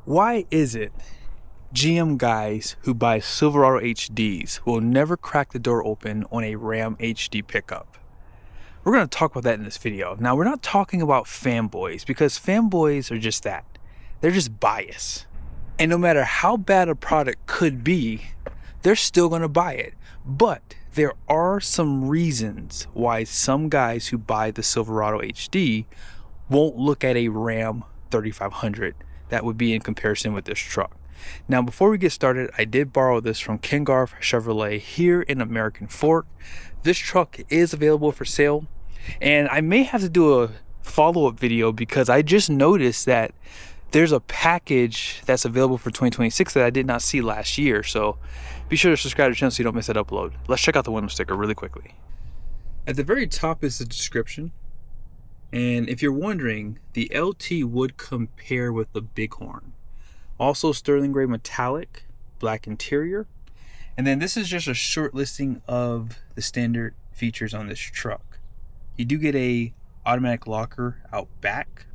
Why is it GM guys who buy Silverado HDs will never crack the door open on a Ram HD pickup? We're going to talk about that in this video. Now, we're not talking about fanboys, because fanboys are just that. They're just biased. And no matter how bad a product could be, they're still going to buy it. But there are some reasons why some guys who buy the Silverado HD won't look at a Ram 3500 that would be in comparison with this truck. Now, before we get started, I did borrow this from Garff Chevrolet here in American Fork. This truck is available for sale, and I may have to do a follow-up video because I just noticed that there's a package that's available for 2026 that I did not see last year. So be sure to subscribe to the channel so you don't miss that upload. Let's check out the window sticker really quickly. At the very top is the description. And if you're wondering, the LT would compare with the Bighorn. Also sterling gray metallic, black interior. And then this is just a short listing of the standard features on this truck. You do get a automatic locker out back.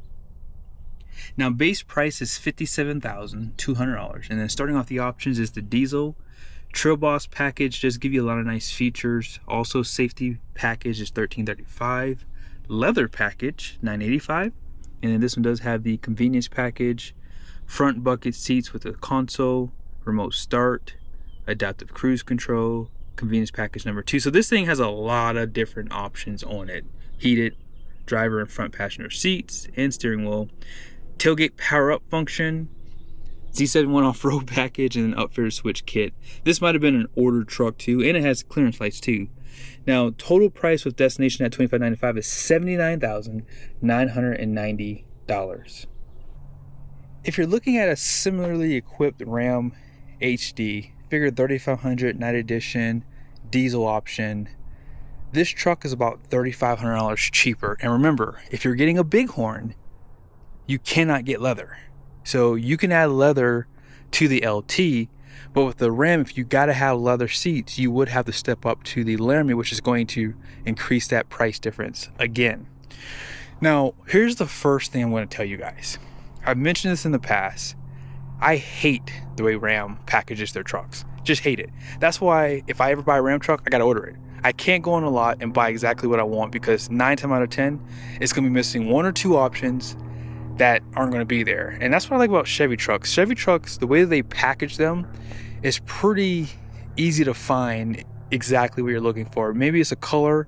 Now, base price is $57,200, and then starting off the options is the diesel. Trail Boss package does give you a lot of nice features. Also, safety package is $1335. Leather package $985, and then this one does have the convenience package, front bucket seats with a console, remote start, adaptive cruise control, convenience package number 2. So this thing has a lot of different options on it. Heated driver and front passenger seats and steering wheel, tailgate power up function, Z71 off-road package, and an upfitter switch kit. This might have been an ordered truck too, and it has clearance lights too. Now, total price with destination at $25,995 is $79,990. If you're looking at a similarly equipped Ram HD, figure 3500 night edition, diesel option, this truck is about $3,500 cheaper. And remember, if you're getting a Bighorn, you cannot get leather. So you can add leather to the LT, but with the Ram, if you gotta have leather seats, you would have to step up to the Laramie, which is going to increase that price difference again. Now, here's the first thing I'm going to tell you guys. I've mentioned this in the past. I hate the way Ram packages their trucks. Just hate it. That's why if I ever buy a Ram truck, I gotta order it. I can't go on a lot and buy exactly what I want, because 9 times out of 10, it's gonna be missing 1 or 2 options that aren't going to be there. And that's what I like about Chevy trucks. Chevy trucks, the way that they package them is pretty easy to find exactly what you're looking for. Maybe it's a color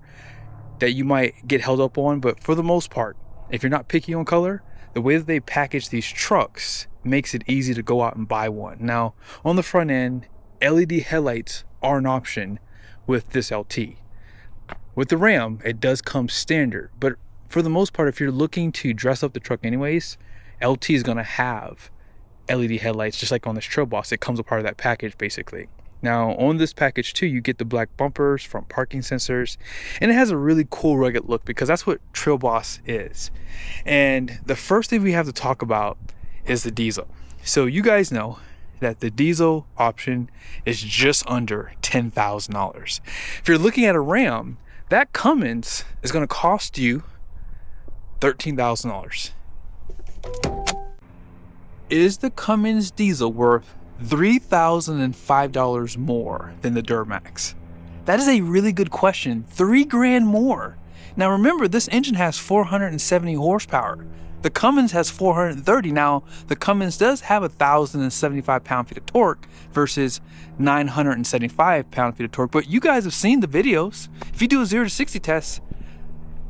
that you might get held up on, but for the most part, if you're not picky on color, the way that they package these trucks makes it easy to go out and buy one. Now, on the front end, LED headlights are an option with this LT. With the Ram, it does come standard, but for the most part, if you're looking to dress up the truck anyways, LT is going to have LED headlights, just like on this Trail Boss. It comes a part of that package, basically. Now, on this package too, you get the black bumpers, front parking sensors, and it has a really cool rugged look, because that's what Trail Boss is. And the first thing we have to talk about is the diesel. So you guys know that the diesel option is just under $10,000. If you're looking at a Ram, that Cummins is going to cost you $13,000. Is the Cummins diesel worth $3,005 more than the Duramax? That is a really good question. $3,000 more. Now remember, this engine has 470 horsepower. The Cummins has 430. Now, the Cummins does have 1,075 pound-feet of torque versus 975 pound-feet of torque. But you guys have seen the videos. If you do a 0 to 60 test,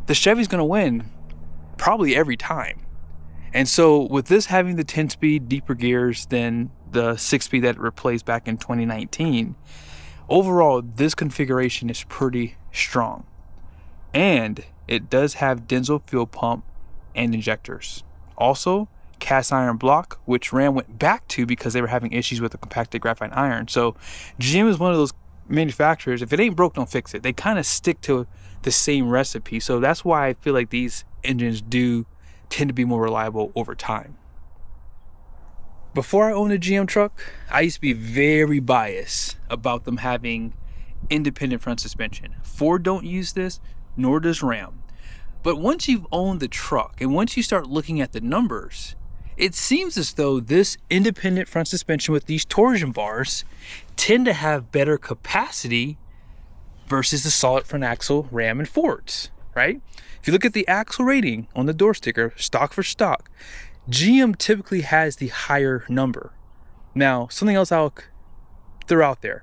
the Chevy's going to win probably every time. And so with this having the 10-speed deeper gears than the 6-speed that it replaced back in 2019, overall this configuration is pretty strong. And it does have Denso fuel pump and injectors. Also, cast iron block, which Ram went back to because they were having issues with the compacted graphite iron. So GM is one of those manufacturers, if it ain't broke, don't fix it. They kind of stick to the same recipe. So that's why I feel like these engines do tend to be more reliable over time. Before I owned a GM truck, I used to be very biased about them having independent front suspension. Ford don't use this, nor does Ram. But once you've owned the truck and once you start looking at the numbers, it seems as though this independent front suspension with these torsion bars tend to have better capacity versus the solid front axle Ram and Fords, right? If you look at the axle rating on the door sticker, stock for stock, GM typically has the higher number. Now, something else I'll throw out there.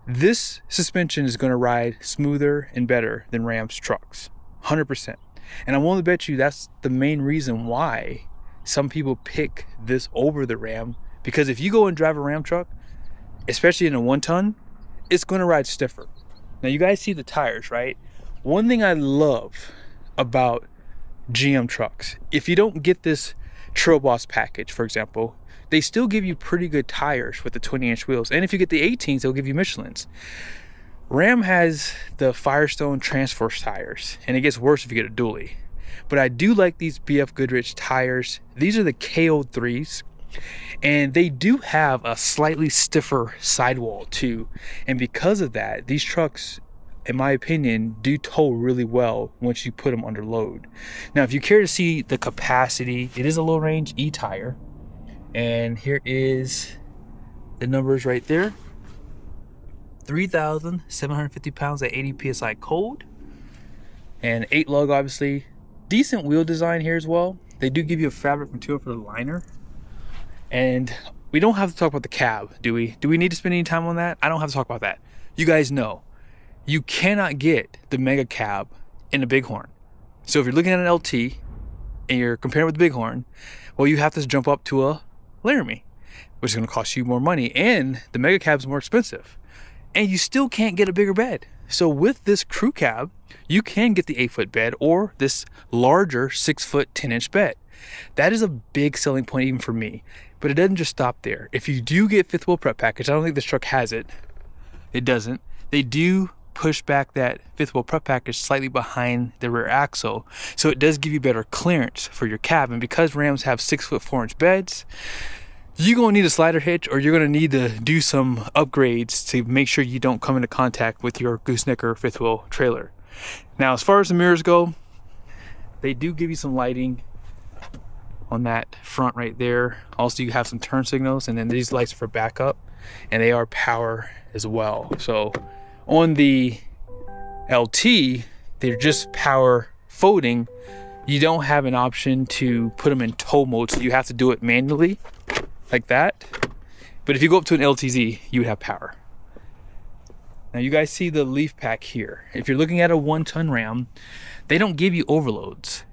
This suspension is going to ride smoother and better than Ram's trucks, 100%. And I'm willing to bet you that's the main reason why some people pick this over the Ram, because if you go and drive a Ram truck, especially in a 1-ton, it's going to ride stiffer. Now you guys see the tires, right? One thing I love about GM trucks, if you don't get this Trail Boss package, for example, they still give you pretty good tires with the 20-inch wheels. And if you get the 18s, they'll give you Michelin's. Ram has the Firestone Transforce tires, and it gets worse if you get a dually. But I do like these BFGoodrich tires. These are the KO3s, and they do have a slightly stiffer sidewall too. And because of that, these trucks, in my opinion, do tow really well once you put them under load. Now, if you care to see the capacity, it is a low range E tire. And here is the numbers right there. 3,750 pounds at 80 PSI cold. And 8 lug, obviously. Decent wheel design here as well. They do give you a fabric material for the liner. And we don't have to talk about the cab, do we? Do we need to spend any time on that? I don't have to talk about that. You guys know, you cannot get the Mega Cab in a Bighorn. So if you're looking at an LT and you're comparing it with the Bighorn, well, you have to jump up to a Laramie, which is going to cost you more money, and the Mega Cab's more expensive, and you still can't get a bigger bed. So with this crew cab, you can get the 8-foot bed or this larger 6-foot 10-inch bed. That is a big selling point even for me, but it doesn't just stop there. If you do get fifth wheel prep package, I don't think this truck has it. It doesn't. They do push back that fifth wheel prep package slightly behind the rear axle, so it does give you better clearance for your cab. And because Rams have 6-foot 4-inch beds, you're gonna need a slider hitch, or you're gonna need to do some upgrades to make sure you don't come into contact with your gooseneck or fifth wheel trailer. Now, as far as the mirrors go, they do give you some lighting on that front right there. Also, you have some turn signals, and then these lights are for backup, and they are power as well. So on the LT, they're just power folding. You don't have an option to put them in tow mode, so you have to do it manually like that. But if you go up to an LTZ, you would have power. Now you guys see the leaf pack here. If you're looking at a 1-ton Ram, they don't give you overloads.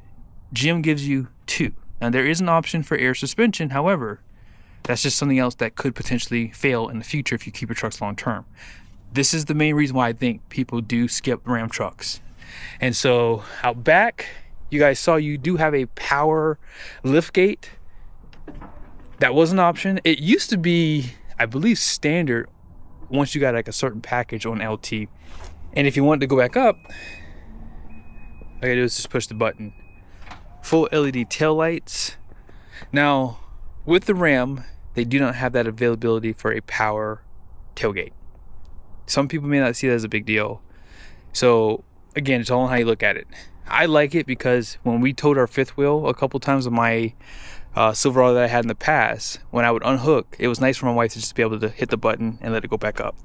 GM gives you 2. Now there is an option for air suspension, however, that's just something else that could potentially fail in the future if you keep your trucks long term. This is the main reason why I think people do skip Ram trucks. And so out back, you guys saw you do have a power lift gate. That was an option. It used to be, I believe, standard once you got like a certain package on LT. And if you wanted to go back up, all I gotta do is just push the button. Full LED tail lights. Now, with the Ram, they do not have that availability for a power tailgate. Some people may not see that as a big deal. So again, it's all on how you look at it. I like it because when we towed our fifth wheel a couple times on my Silverado that I had in the past, when I would unhook, it was nice for my wife to just be able to hit the button and let it go back up.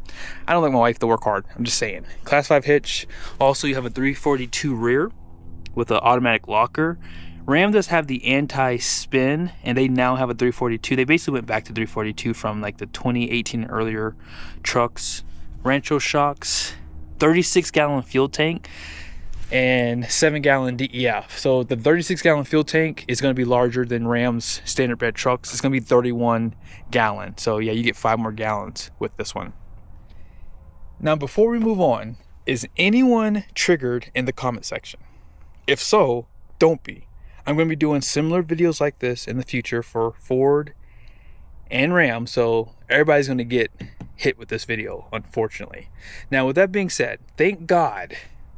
I don't like my wife to work hard. I'm just saying. Class 5 hitch. Also, you have a 342 rear with an automatic locker. Ram does have the anti-spin, and they now have a 342. They basically went back to 342 from like the 2018 and earlier trucks. Rancho shocks, 36-gallon fuel tank, and 7-gallon DEF. So the 36-gallon fuel tank is going to be larger than Ram's standard bed trucks. It's going to be 31 gallon. So yeah, you get 5 more gallons with this one. Now, before we move on, is anyone triggered in the comment section? If so, don't be. I'm going to be doing similar videos like this in the future for Ford and Ram, so everybody's going to get hit with this video, unfortunately. Now, with that being said, thank God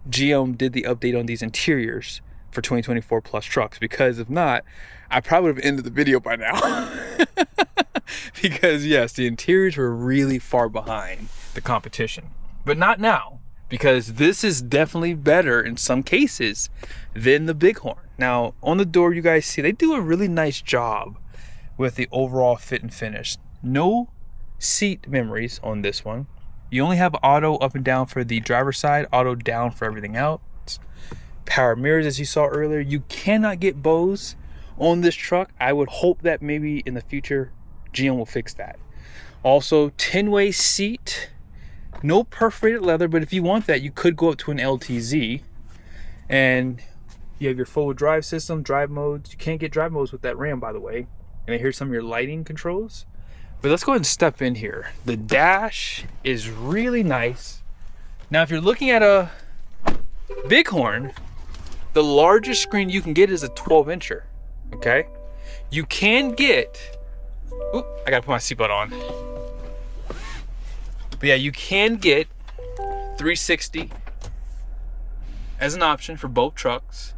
GM did the update on these interiors for 2024 plus trucks, because if not, I probably would have ended the video by now. Because yes, the interiors were really far behind the competition, but not now, because this is definitely better in some cases than the Bighorn. Now on the door, you guys see they do a really nice job with the overall fit and finish. No seat memories on this one. You only have auto up and down for the driver's side, auto down for everything else. Power mirrors, as you saw earlier. You cannot get Bose on this truck. I would hope that maybe in the future GM will fix that. Also, 10-way seat, no perforated leather, but if you want that, you could go up to an LTZ. And you have your four-wheel drive system, drive modes. You can't get drive modes with that Ram, by the way. And here's some of your lighting controls. But let's go ahead and step in here. The dash is really nice. Now, if you're looking at a Bighorn, the largest screen you can get is a 12-incher, okay? You can get, oop, I gotta put my seatbelt on. But yeah, you can get 360 as an option for both trucks,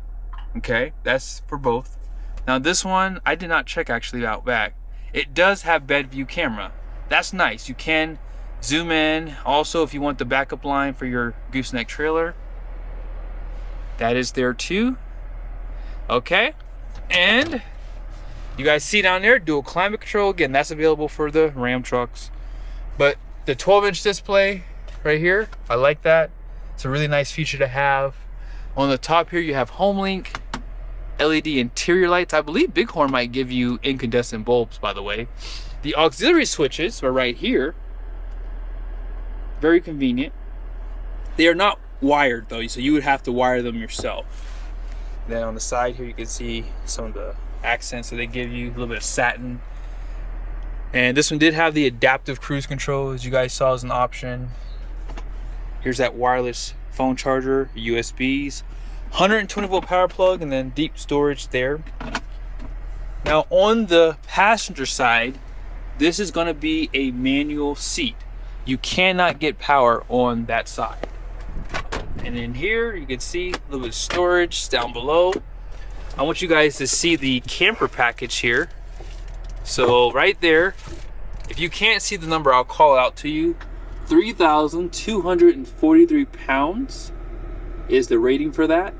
okay? That's for both. Now this one, I did not check actually out back. It does have bed view camera. That's nice. You can zoom in. Also, if you want the backup line for your Gooseneck trailer, that is there too. Okay, and you guys see down there, dual climate control. Again, that's available for the Ram trucks. But the 12-inch display right here, I like that. It's a really nice feature to have. On the top here, you have HomeLink, LED interior lights. I believe Bighorn might give you incandescent bulbs, by the way. The auxiliary switches are right here. Very convenient. They are not wired though, so you would have to wire them yourself. Then on the side here, you can see some of the accents that they give you, a little bit of satin. And this one did have the adaptive cruise control, as you guys saw, as an option. Here's that wireless phone charger, USBs, 120 volt power plug, and then deep storage there. Now on the passenger side, this is going to be a manual seat. You cannot get power on that side. And in here, you can see a little bit of storage down below. I want you guys to see the camper package here. So right there, if you can't see the number, I'll call it out to you. 3,243 pounds is the rating for that.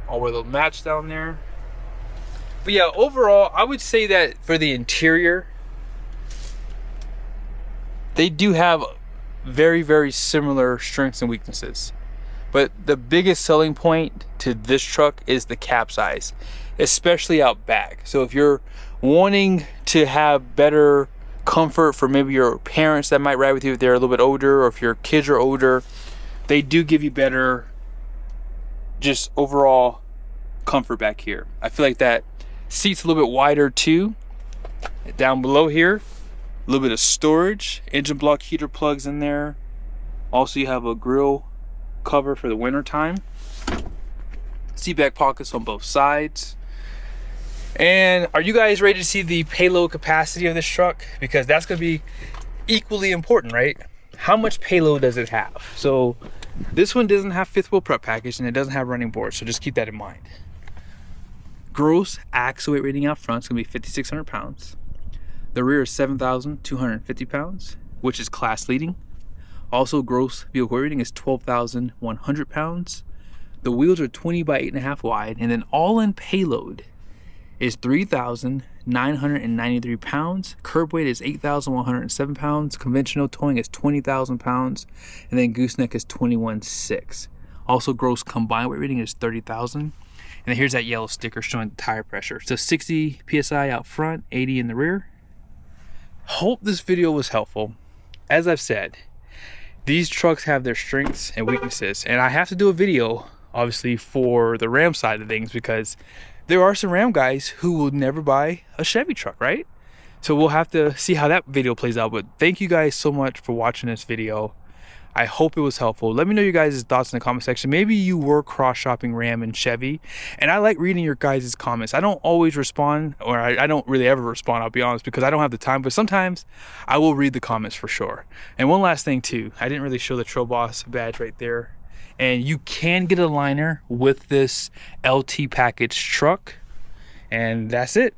I'll wear the match down there. But yeah, overall, I would say that for the interior, they do have very, very similar strengths and weaknesses. But the biggest selling point to this truck is the cab size, especially out back. So if you're wanting to have better comfort for maybe your parents that might ride with you if they're a little bit older, or if your kids are older, they do give you better just overall comfort back here. I feel like that seat's a little bit wider too. Down below here, a little bit of storage, engine block heater plugs in there. Also, you have a grill cover for the winter time. Seat back pockets on both sides. And are you guys ready to see the payload capacity of this truck? Because that's going to be equally important, right? How much payload does it have? So this one doesn't have fifth wheel prep package, and it doesn't have running boards, so just keep that in mind. Gross axle weight rating out front is going to be 5,600 pounds. The rear is 7,250 pounds, which is class leading. Also, gross vehicle weight rating is 12,100 pounds. The wheels are 20 by 8.5 wide, and then all-in payload is 3,993 pounds. Curb weight is 8,107 pounds. Conventional towing is 20,000 pounds, and then gooseneck is 21,600. Also, gross combined weight rating is 30,000. And then here's that yellow sticker showing the tire pressure. So 60 psi out front, 80 in the rear. Hope this video was helpful. As I've said, these trucks have their strengths and weaknesses, and I have to do a video obviously for the Ram side of things, because there are some Ram guys who will never buy a Chevy truck, right? So we'll have to see how that video plays out. But thank you guys so much for watching this video. I hope it was helpful. Let me know your guys' thoughts in the comment section. Maybe you were cross-shopping Ram and Chevy, and I like reading your guys' comments. I don't always respond, or I don't really ever respond, I'll be honest, because I don't have the time, but sometimes I will read the comments for sure. And one last thing too, I didn't really show the Tro Boss badge right there, and you can get a liner with this LT package truck, and that's it.